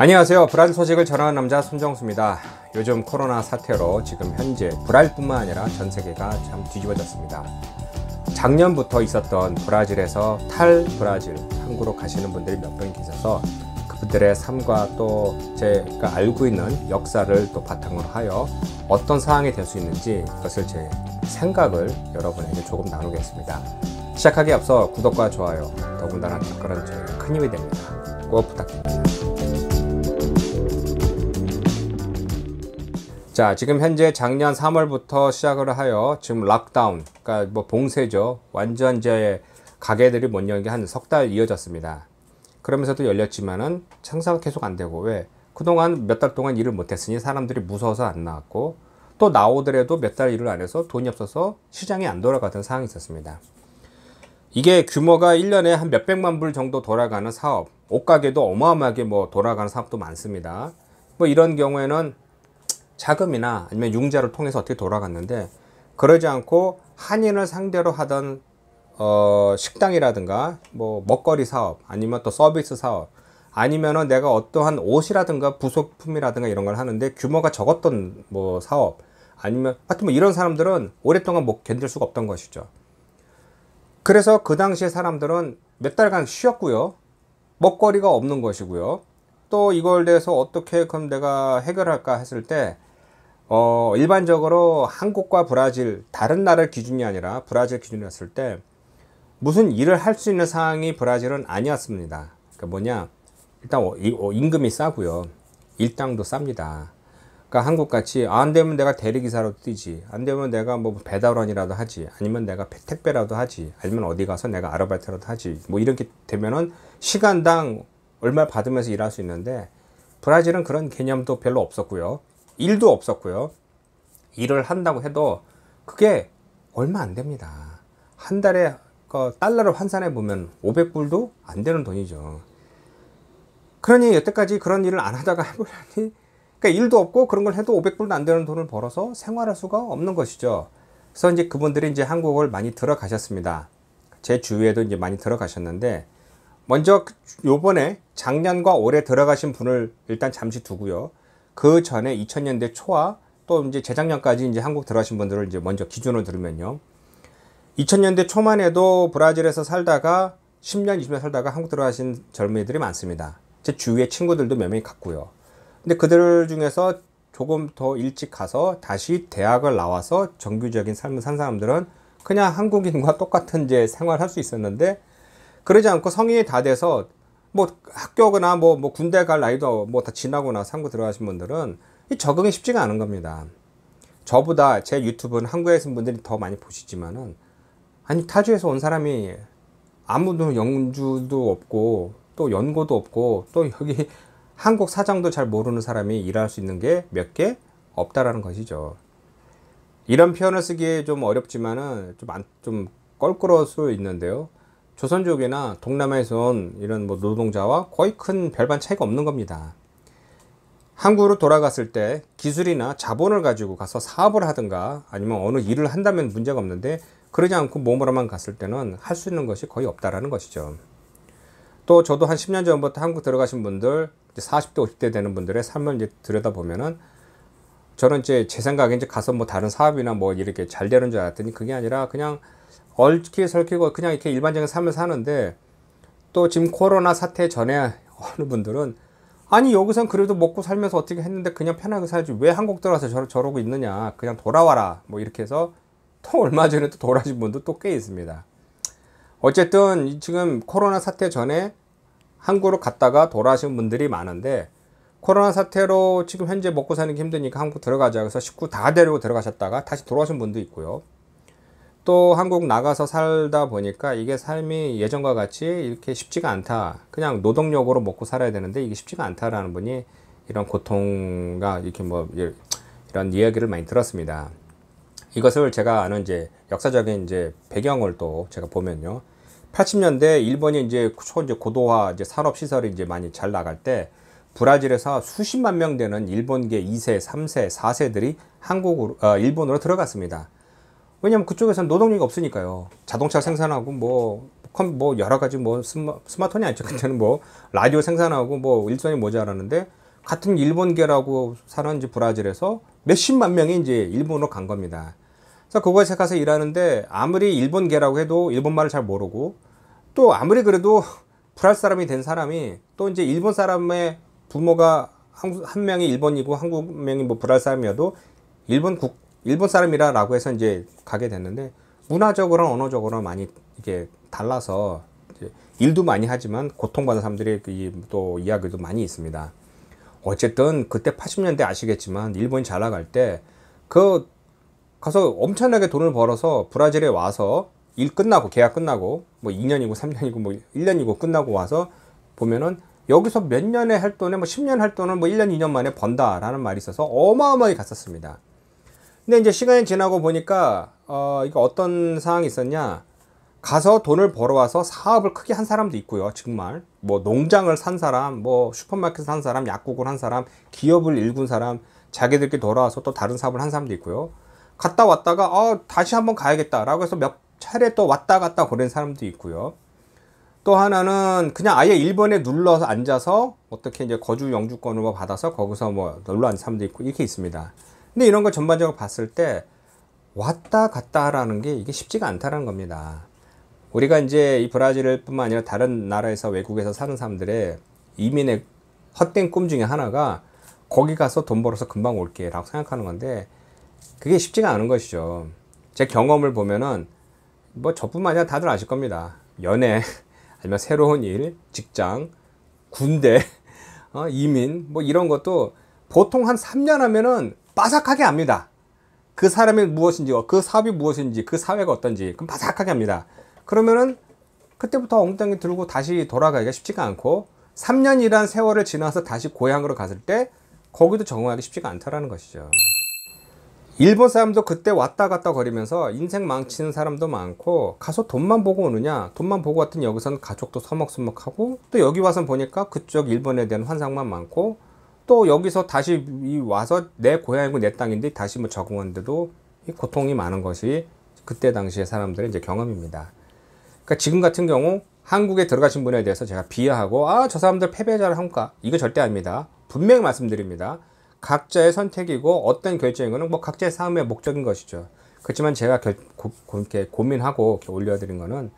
안녕하세요. 브라질 소식을 전하는 남자 손정수입니다. 요즘 코로나 사태로 지금 현재 브라질뿐만 아니라 전 세계가 참 뒤집어졌습니다. 작년부터 있었던 브라질에서 탈브라질 한국으로 가시는 분들이 몇 분 계셔서 그분들의 삶과 또 제가 알고 있는 역사를 또 바탕으로 하여 어떤 상황이 될 수 있는지 그것을 제 생각을 여러분에게 조금 나누겠습니다. 시작하기에 앞서 구독과 좋아요, 더군다나 댓글은 저에게 큰 힘이 됩니다. 꼭 부탁드립니다. 자, 지금 현재 작년 3월부터 시작을 하여 지금 락다운, 그러니까 뭐 봉쇄죠. 완전 이제 가게들이 못 열게 한 석 달 이어졌습니다. 그러면서도 열렸지만은 장사가 계속 안 되고, 왜? 그동안 몇 달 동안 일을 못했으니 사람들이 무서워서 안 나왔고, 또 나오더라도 몇 달 일을 안 해서 돈이 없어서 시장이 안 돌아가던 상황이 있었습니다. 이게 규모가 1년에 한 몇백만 불 정도 돌아가는 사업, 옷가게도 어마어마하게 뭐 돌아가는 사업도 많습니다. 뭐 이런 경우에는 자금이나 아니면 융자를 통해서 어떻게 돌아갔는데, 그러지 않고 한인을 상대로 하던 식당이라든가 뭐 먹거리 사업, 아니면 또 서비스 사업, 아니면은 내가 어떠한 옷이라든가 부속품이라든가 이런 걸 하는데 규모가 적었던 뭐 사업, 아니면 하여튼 뭐 이런 사람들은 오랫동안 못 견딜 수가 없던 것이죠. 그래서 그 당시에 사람들은 몇 달간 쉬었고요, 먹거리가 없는 것이고요, 또 이걸 대해서 어떻게 그럼 내가 해결할까 했을 때 일반적으로 한국과 브라질, 다른 나라를 기준이 아니라 브라질 기준이었을 때 무슨 일을 할 수 있는 상황이 브라질은 아니었습니다. 그러니까 뭐냐, 일단 임금이 싸고요, 일당도 쌉니다. 그러니까 한국같이 안 되면 내가 대리기사라도 뛰지, 안 되면 내가 뭐 배달원이라도 하지, 아니면 내가 택배라도 하지, 아니면 어디 가서 내가 아르바이트라도 하지, 뭐 이렇게 되면은 시간당 얼마 받으면서 일할 수 있는데, 브라질은 그런 개념도 별로 없었고요, 일도 없었고요. 일을 한다고 해도 그게 얼마 안 됩니다. 한 달에 달러를 환산해 보면 500불도 안 되는 돈이죠. 그러니 여태까지 그런 일을 안 하다가 해보려니, 그러니까 일도 없고 그런 걸 해도 500불도 안 되는 돈을 벌어서 생활할 수가 없는 것이죠. 그래서 이제 그분들이 이제 한국을 많이 들어가셨습니다. 제 주위에도 이제 많이 들어가셨는데, 먼저 요번에 작년과 올해 들어가신 분을 일단 잠시 두고요, 그 전에 2000년대 초와 또 이제 재작년까지 이제 한국 들어가신 분들을 이제 먼저 기준으로 들면요, 2000년대 초만 해도 브라질에서 살다가 10년, 20년 살다가 한국 들어가신 젊은이들이 많습니다. 제 주위에 친구들도 몇 명이 갔고요. 근데 그들 중에서 조금 더 일찍 가서 다시 대학을 나와서 정규적인 삶을 산 사람들은 그냥 한국인과 똑같은 이제 생활할 수 있었는데, 그러지 않고 성인이 다 돼서 뭐 학교나 뭐 군대 갈 나이도 뭐 다 지나고 나서 한국 들어가신 분들은 이 적응이 쉽지가 않은 겁니다. 저보다 제 유튜브는 한국에 있는 분들이 더 많이 보시지만은, 아니 타주에서 온 사람이 아무도 영주도 없고 또 연고도 없고 또 여기 한국 사정도 잘 모르는 사람이 일할 수 있는 게 몇 개 없다라는 것이죠. 이런 표현을 쓰기에 좀 어렵지만은 좀 껄끄러울 수 있는데요, 조선족이나 동남아에서 온 이런 뭐 노동자와 거의 큰 별반 차이가 없는 겁니다. 한국으로 돌아갔을 때 기술이나 자본을 가지고 가서 사업을 하든가 아니면 어느 일을 한다면 문제가 없는데, 그러지 않고 몸으로만 갔을 때는 할 수 있는 것이 거의 없다라는 것이죠. 또 저도 한 10년 전부터 한국 들어가신 분들, 이제 40대 50대 되는 분들의 삶을 이제 들여다보면은, 저는 이제 제 생각에 이제 가서 뭐 다른 사업이나 뭐 이렇게 잘 되는 줄 알았더니 그게 아니라 그냥 얽히설키고 그냥 이렇게 일반적인 삶을 사는데, 또 지금 코로나 사태 전에 어느 분들은 아니 여기선 그래도 먹고 살면서 어떻게 했는데 그냥 편하게 살지 왜 한국 들어와서 저러고 있느냐, 그냥 돌아와라, 뭐 이렇게 해서 또 얼마 전에 또 돌아오신 분도 또 꽤 있습니다. 어쨌든 지금 코로나 사태 전에 한국으로 갔다가 돌아오신 분들이 많은데, 코로나 사태로 지금 현재 먹고 사는 게 힘드니까 한국 들어가자 그래서 식구 다 데리고 들어가셨다가 다시 돌아오신 분도 있고요, 또 한국 나가서 살다 보니까 이게 삶이 예전과 같이 이렇게 쉽지가 않다, 그냥 노동력으로 먹고 살아야 되는데 이게 쉽지가 않다라는 분이 이런 고통과 이렇게 뭐 이런 이야기를 많이 들었습니다. 이것을 제가 아는 이제 역사적인 이제 배경을 또 제가 보면요, 80년대 일본이 이제 고도화 이제 산업 시설이 이제 많이 잘 나갈 때 브라질에서 수십만 명 되는 일본계 2세, 3세, 4세들이 일본으로 들어갔습니다. 왜냐면 그쪽에서는 노동력이 없으니까요. 자동차 생산하고 뭐 뭐 여러 가지 뭐 스마트폰이 아니죠. 그때는 뭐 라디오 생산하고 뭐 일손이 모자라는데 같은 일본계라고 사는 이제 브라질에서 몇십만 명이 이제 일본으로 간 겁니다. 그래서 그곳에 가서 일하는데 아무리 일본계라고 해도 일본말을 잘 모르고 또 아무리 그래도 브라질 사람이 된 사람이 또 이제 일본 사람의 부모가 한 명이 일본이고 한국 명이 뭐 브라질 사람이어도 일본 사람이라고 해서 이제 가게 됐는데 문화적으로 언어적으로 많이 이게 달라서 이제 일도 많이 하지만 고통받는 사람들이 또 이야기도 많이 있습니다. 어쨌든 그때 80년대 아시겠지만 일본이 잘 나갈 때 그 가서 엄청나게 돈을 벌어서 브라질에 와서 일 끝나고 계약 끝나고 뭐 2년이고 3년이고 뭐 1년이고 끝나고 와서 보면은 여기서 몇 년에 할 돈에 뭐 10년 할 돈을 뭐 1년 2년 만에 번다라는 말이 있어서 어마어마하게 갔었습니다. 근데 이제 시간이 지나고 보니까 이거 어떤 상황이 있었냐? 가서 돈을 벌어와서 사업을 크게 한 사람도 있고요. 정말 뭐 농장을 산 사람, 뭐 슈퍼마켓을 산 사람, 약국을 한 사람, 기업을 일군 사람, 자기들끼리 돌아와서 또 다른 사업을 한 사람도 있고요. 갔다 왔다가 다시 한번 가야겠다라고 해서 몇 차례 또 왔다 갔다 거리는 사람도 있고요. 또 하나는 그냥 아예 일본에 눌러서 앉아서 어떻게 이제 거주 영주권을 뭐 받아서 거기서 뭐 놀러 앉은 사람도 있고 이렇게 있습니다. 근데 이런 걸 전반적으로 봤을 때 왔다 갔다 하라는 게 이게 쉽지가 않다는 겁니다. 우리가 이제 이 브라질 뿐만 아니라 다른 나라에서 외국에서 사는 사람들의 이민의 헛된 꿈 중에 하나가 거기 가서 돈 벌어서 금방 올게 라고 생각하는 건데 그게 쉽지가 않은 것이죠. 제 경험을 보면은 뭐 저뿐만 아니라 다들 아실 겁니다. 연애 아니면 새로운 일, 직장, 군대, 이민 뭐 이런 것도 보통 한 3년 하면은 빠삭하게 압니다. 그 사람이 무엇인지, 그 사업이 무엇인지, 그 사회가 어떤지 그럼 빠삭하게 합니다. 그러면은 그때부터 엉덩이 들고 다시 돌아가기가 쉽지가 않고 3년이란 세월을 지나서 다시 고향으로 갔을 때 거기도 적응하기 쉽지가 않다라는 것이죠. 일본 사람도 그때 왔다 갔다 거리면서 인생 망치는 사람도 많고 가서 돈만 보고 오느냐, 돈만 보고 왔더니 여기서는 가족도 서먹서먹하고 또 여기 와서 보니까 그쪽 일본에 대한 환상만 많고 또 여기서 다시 와서 내 고향이고 내 땅인데 다시 뭐 적응하는데도 고통이 많은 것이 그때 당시의 사람들의 이제 경험입니다. 그러니까 지금 같은 경우 한국에 들어가신 분에 대해서 제가 비하하고 저 사람들 패배자를 한가 이거 절대 아닙니다. 분명히 말씀드립니다. 각자의 선택이고 어떤 결정이고는 뭐 각자의 삶의 목적인 것이죠. 그렇지만 제가 이렇게 고민하고 이렇게 올려드린 거는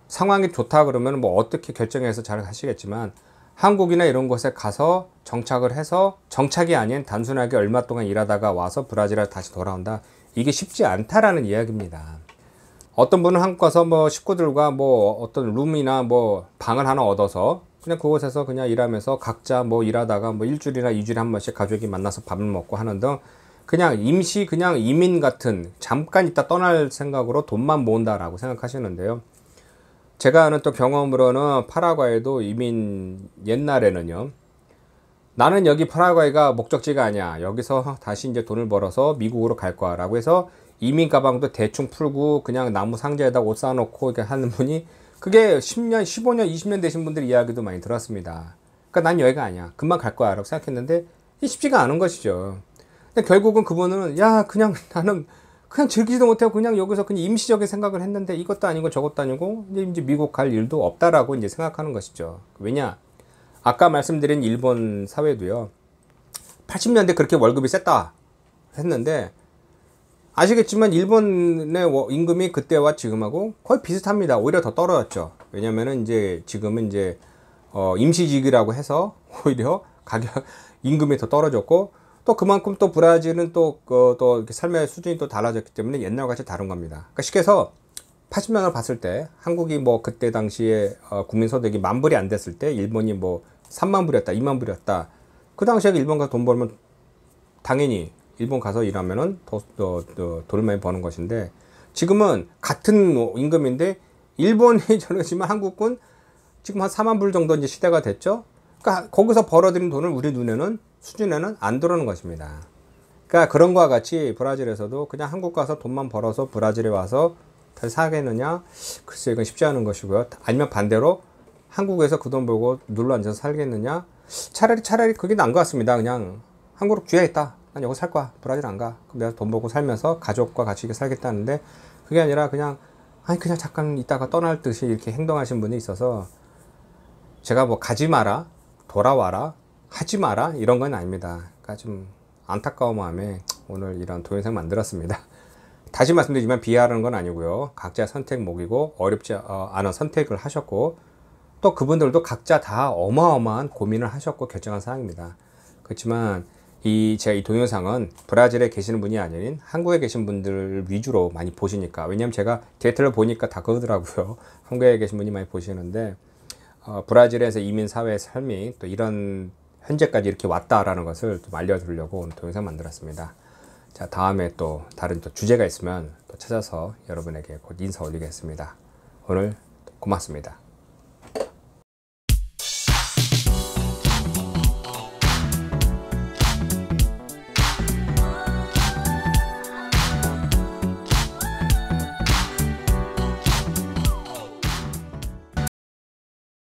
상황이 좋다 그러면 뭐 어떻게 결정해서 잘 하시겠지만 한국이나 이런 곳에 가서 정착을 해서 정착이 아닌 단순하게 얼마 동안 일하다가 와서 브라질에 다시 돌아온다. 이게 쉽지 않다라는 이야기입니다. 어떤 분은 한국 가서 뭐 식구들과 뭐 어떤 룸이나 뭐 방을 하나 얻어서 그냥 그곳에서 그냥 일하면서 각자 뭐 일하다가 뭐 일주일이나 이주일에 한 번씩 가족이 만나서 밥을 먹고 하는 등 그냥 임시 그냥 이민 같은 잠깐 있다 떠날 생각으로 돈만 모은다라고 생각하시는데요. 제가 아는 또 경험으로는 파라과이도 이민 옛날에는요. 나는 여기 파라과이가 목적지가 아니야. 여기서 다시 이제 돈을 벌어서 미국으로 갈 거야. 라고 해서 이민 가방도 대충 풀고 그냥 나무 상자에다 옷 쌓아놓고 이렇게 하는 분이 그게 10년, 15년, 20년 되신 분들 이야기도 많이 들었습니다. 그러니까 난 여기가 아니야. 금방 갈 거야. 라고 생각했는데 이게 쉽지가 않은 것이죠. 근데 결국은 그분은 그냥 나는 그냥 즐기지도 못하고 그냥 여기서 그냥 임시적인 생각을 했는데 이것도 아니고 저것도 아니고 이제 미국 갈 일도 없다라고 이제 생각하는 것이죠. 왜냐? 아까 말씀드린 일본 사회도요. 80년대 그렇게 월급이 셌다 했는데 아시겠지만 일본의 임금이 그때와 지금하고 거의 비슷합니다. 오히려 더 떨어졌죠. 왜냐면은 이제 지금은 이제 임시직이라고 해서 오히려 임금이 더 떨어졌고 또 그만큼 또 브라질은 또 이렇게 삶의 수준이 또 달라졌기 때문에 옛날과 같이 다른 겁니다. 그러니까 쉽게 해서 80년을 봤을 때 한국이 뭐 그때 당시에 국민소득이 10,000불이 안 됐을 때 일본이 뭐 30,000불이었다, 20,000불이었다. 그 당시에 일본 가서 돈 벌면 당연히 일본 가서 일하면은 더 돈을 많이 버는 것인데 지금은 같은 임금인데 일본이 저러지만 한국은 지금 한 40,000불 정도 이제 시대가 됐죠. 그러니까 거기서 벌어들인 돈을 우리 눈에는 수준에는 안 들어오는 것입니다. 그러니까 그런 거와 같이 브라질에서도 그냥 한국 가서 돈만 벌어서 브라질에 와서 다시 살겠느냐? 글쎄 이건 쉽지 않은 것이고요. 아니면 반대로 한국에서 그 돈 벌고 눌러 앉아서 살겠느냐? 차라리 그게 나은 것 같습니다. 그냥 한국으로 귀화했다. 난 여기 살 거야. 브라질 안 가. 그럼 내가 돈 벌고 살면서 가족과 같이 살겠다는데 그게 아니라 그냥 아니 그냥 잠깐 있다가 떠날 듯이 이렇게 행동하신 분이 있어서 제가 뭐 가지 마라, 돌아와라, 하지 마라 이런 건 아닙니다. 그러니까 좀 안타까운 마음에 오늘 이런 동영상 만들었습니다. 다시 말씀드리지만 비하하는 건 아니고요. 각자 선택목이고 어렵지 않은 선택을 하셨고 또 그분들도 각자 다 어마어마한 고민을 하셨고 결정한 사항입니다. 그렇지만 제가 이 동영상은 브라질에 계시는 분이 아닌 한국에 계신 분들 위주로 많이 보시니까, 왜냐면 제가 데이터를 보니까 다 그러더라고요. 한국에 계신 분이 많이 보시는데 브라질에서 이민 사회의 삶이 또 이런 현재까지 이렇게 왔다라는 것을 좀 알려드리려고 오늘 동영상 만들었습니다. 자, 다음에 또 다른 또 주제가 있으면 또 찾아서 여러분에게 곧 인사 올리겠습니다. 오늘 고맙습니다.